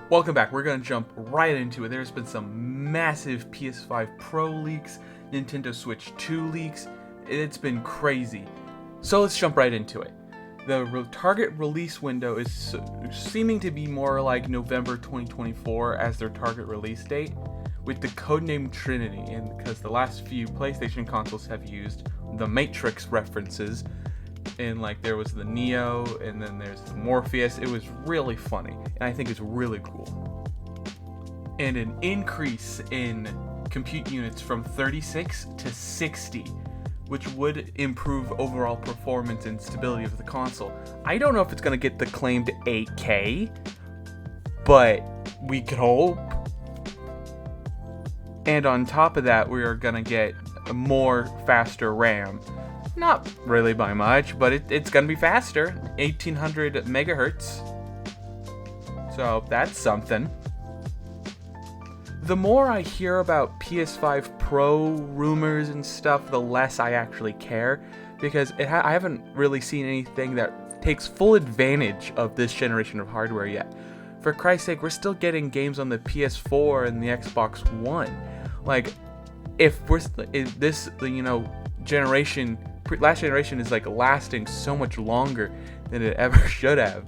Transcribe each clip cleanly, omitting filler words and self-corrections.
Welcome back. We're going to jump right into it. There's been some massive PS5 Pro leaks, Nintendo Switch 2 leaks. It's been crazy. So let's jump right into it. The target release window is seeming to be more like November 2024 as their target release date, with the codename Trinity, and because the last few PlayStation consoles have used the Matrix references, and like there was the Neo, and then there's the Morpheus. It was really funny, and I think it's really cool. And an increase in compute units from 36 to 60, which would improve overall performance and stability of the console. I don't know if it's going to get the claimed 8K, but we could hope. And on top of that, we are going to get a more faster RAM. Not really by much, but it's going to be faster. 1800 megahertz. So that's something. The more I hear about PS5 Pro rumors and stuff, the less I actually care. Because I haven't really seen anything that takes full advantage of this generation of hardware yet. For Christ's sake, we're still getting games on the PS4 and the Xbox One. Like, if this, generation... last generation is like lasting so much longer than it ever should have,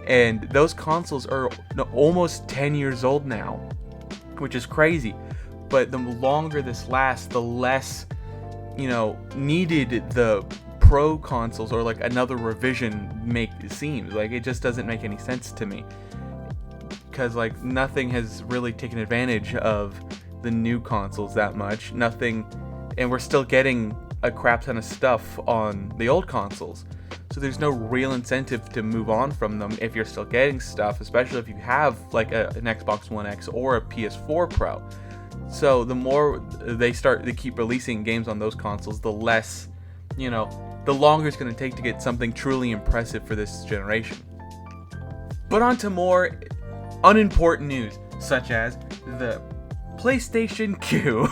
and those consoles are almost 10 years old now, which is crazy. But the longer this lasts, the less needed the Pro consoles or like another revision seems. Like, it just doesn't make any sense to me, because like nothing has really taken advantage of the new consoles that much. Nothing, and we're still getting a crap ton of stuff on the old consoles, so there's no real incentive to move on from them if you're still getting stuff, especially if you have like an Xbox One X or a PS4 Pro. So the more they keep releasing games on those consoles, the less, the longer it's going to take to get something truly impressive for this generation. But on to more unimportant news, such as the PlayStation Q.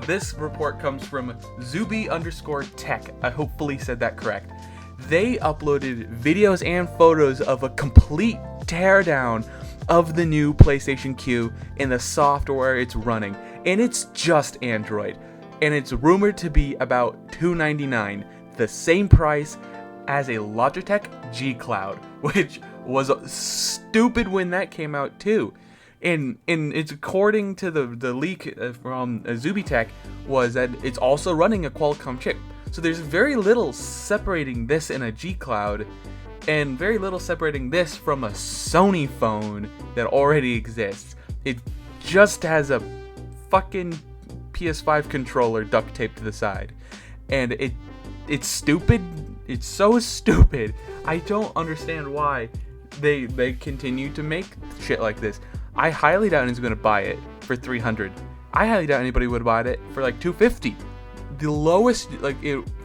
This report comes from Zuby_tech. I hopefully said that correct. They uploaded videos and photos of a complete teardown of the new PlayStation Q and the software it's running. And it's just Android. And it's rumored to be about $299, the same price as a Logitech G Cloud, which was stupid when that came out too. And it's according to the leak from Zubitech, was that it's also running a Qualcomm chip. So there's very little separating this in a G Cloud, and very little separating this from a Sony phone that already exists. It just has a fucking PS5 controller duct taped to the side, and it's stupid. It's so stupid. I don't understand why they continue to make shit like this. I highly doubt anyone's going to buy it for $300. I highly doubt anybody would buy it for like $250. The lowest,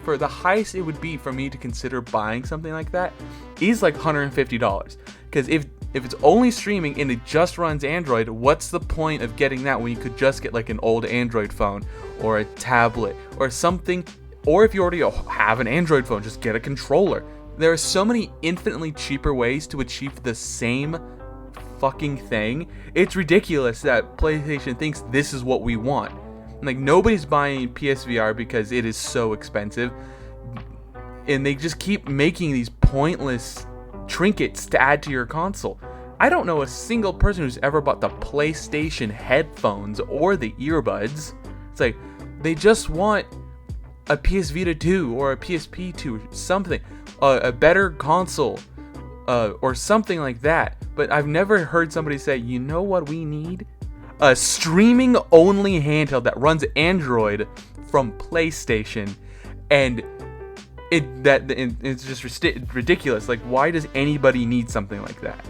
for the highest it would be for me to consider buying something like that is like $150. Because if it's only streaming and it just runs Android, what's the point of getting that when you could just get like an old Android phone or a tablet or something? Or if you already have an Android phone, just get a controller. There are so many infinitely cheaper ways to achieve the same fucking thing. It's ridiculous that PlayStation thinks this is what we want. Like, nobody's buying PSVR because it is so expensive, and they just keep making these pointless trinkets to add to your console. I don't know a single person who's ever bought the PlayStation headphones or the earbuds. It's like they just want a PS Vita 2 or a PSP 2, something, a better console, or something like that. But I've never heard somebody say, you know what we need? A streaming-only handheld that runs Android from PlayStation, and it's just ridiculous. Like, why does anybody need something like that?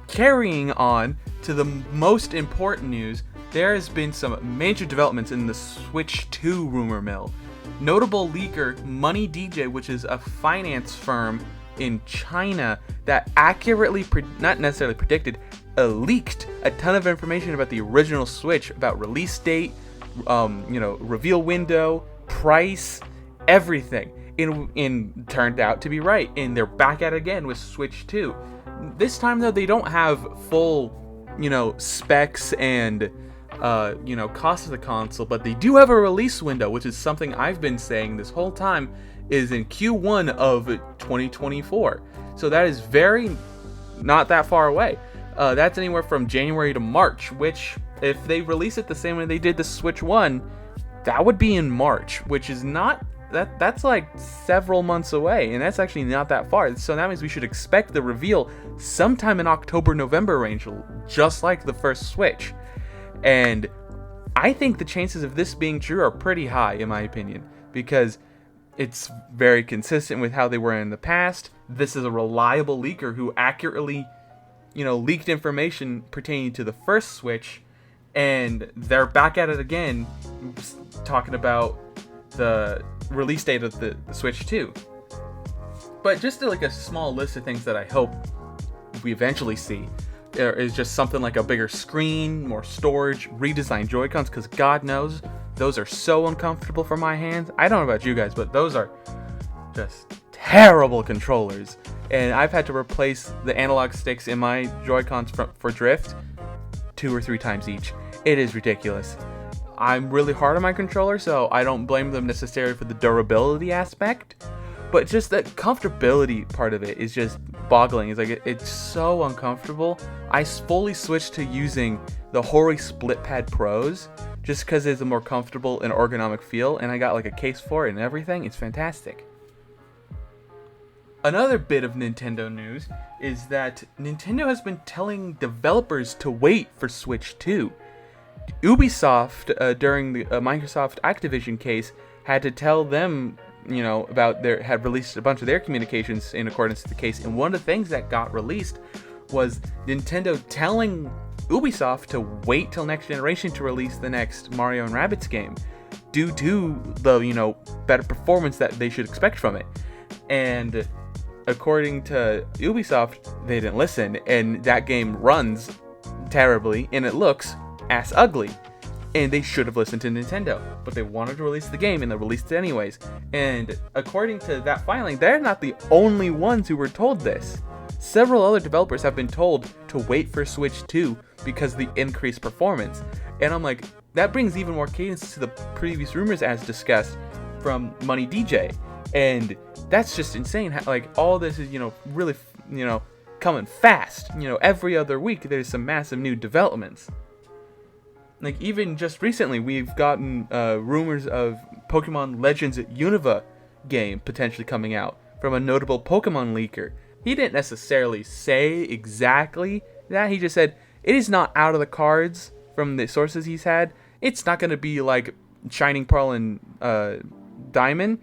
Carrying on to the most important news, there has been some major developments in the Switch 2 rumor mill. Notable leaker Money DJ, which is a finance firm in China that accurately, not necessarily predicted, leaked a ton of information about the original Switch, about release date, reveal window, price, everything. And turned out to be right. And they're back at it again with Switch 2. This time though, they don't have full, specs and cost of the console, but they do have a release window, which is something I've been saying this whole time is in Q1 of 2024. So that is very not that far away. That's anywhere from January to March, which if they release it the same way they did the Switch 1, that would be in March, which is not that's like several months away, and that's actually not that far. So that means we should expect the reveal sometime in October-November range, just like the first Switch. And I think the chances of this being true are pretty high, in my opinion, because it's very consistent with how they were in the past. This is a reliable leaker who accurately, leaked information pertaining to the first Switch, and they're back at it again, talking about the release date of the Switch 2. But just like a small list of things that I hope we eventually see is just something like a bigger screen, more storage, redesigned Joy-Cons, because God knows those are so uncomfortable for my hands. I don't know about you guys, but those are just terrible controllers. And I've had to replace the analog sticks in my Joy-Cons for drift 2 or 3 times each. It is ridiculous. I'm really hard on my controller, so I don't blame them necessarily for the durability aspect, but just the comfortability part of it is just boggling. It's like it's so uncomfortable. I fully switched to using the Hori Split Pad Pros just because it's a more comfortable and ergonomic feel, and I got like a case for it and everything. It's fantastic. Another bit of Nintendo news is that Nintendo has been telling developers to wait for Switch 2. Ubisoft, during the Microsoft Activision case, had to tell them, about had released a bunch of their communications in accordance to the case. And one of the things that got released was Nintendo telling Ubisoft to wait till next generation to release the next Mario and Rabbids game, due to the, better performance that they should expect from it. And according to Ubisoft, they didn't listen, and that game runs terribly, and it looks ass ugly, and they should have listened to Nintendo, but they wanted to release the game and they released it anyways. And according to that filing, they're not the only ones who were told this. Several other developers have been told to wait for Switch 2 because of the increased performance. And I'm like, that brings even more cadence to the previous rumors as discussed from Money DJ. And that's just insane. Like, all this is, really, coming fast. Every other week there's some massive new developments. Like, even just recently, we've gotten rumors of Pokemon Legends Unova game potentially coming out from a notable Pokemon leaker. He didn't necessarily say exactly that. He just said it is not out of the cards from the sources he's had. It's not going to be like Shining Pearl and Diamond,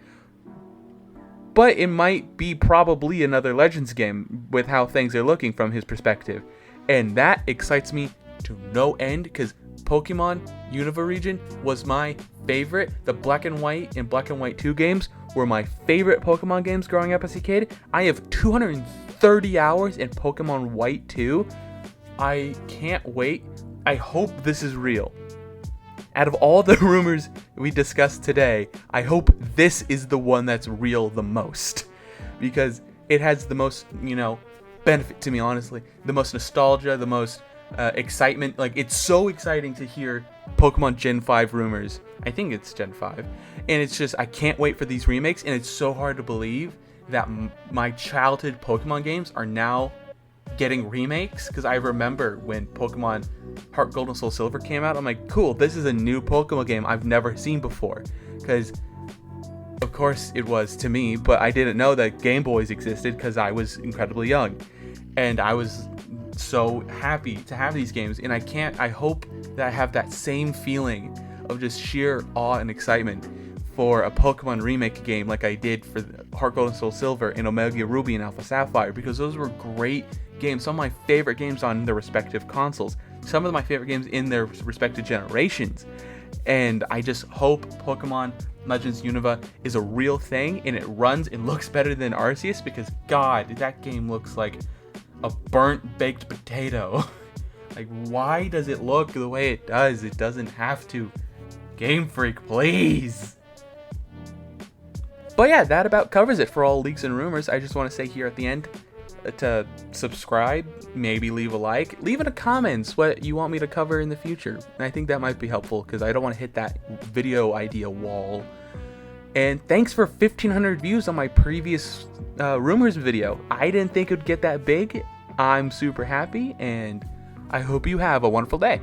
but it might be probably another Legends game with how things are looking from his perspective. And that excites me to no end, because Pokemon Unova region was my favorite. The Black and White and Black and White 2 games were my favorite Pokemon games growing up as a kid. I have 230 hours in Pokemon White 2. I can't wait. I hope this is real. Out of all the rumors we discussed today, I hope this is the one that's real the most, because it has the most, benefit to me, honestly. The most nostalgia, the most excitement. Like, it's so exciting to hear Pokemon Gen 5 rumors. I think it's Gen 5. And it's just, I can't wait for these remakes, and it's so hard to believe that my childhood Pokemon games are now getting remakes, because I remember when Pokemon Heart Gold and Soul Silver came out, I'm like, cool, this is a new Pokemon game I've never seen before. Because, of course, it was to me, but I didn't know that Game Boys existed because I was incredibly young. And I was so happy to have these games, and I hope that I have that same feeling of just sheer awe and excitement for a Pokemon remake game like I did for Heart Gold and Soul Silver and Omega Ruby and Alpha Sapphire, because those were great games, some of my favorite games on their respective consoles, some of my favorite games in their respective generations. And I just hope Pokemon Legends Unova is a real thing and it runs and looks better than Arceus, because God, that game looks like a burnt baked potato. Like, why does it look the way it does? It doesn't have to. Game Freak, please. But yeah, that about covers it for all leaks and rumors. I just want to say here at the end, to subscribe, maybe leave a like, leave in the comments what you want me to cover in the future. And I think that might be helpful because I don't want to hit that video idea wall. And thanks for 1,500 views on my previous rumors video. I didn't think it would get that big. I'm super happy, and I hope you have a wonderful day.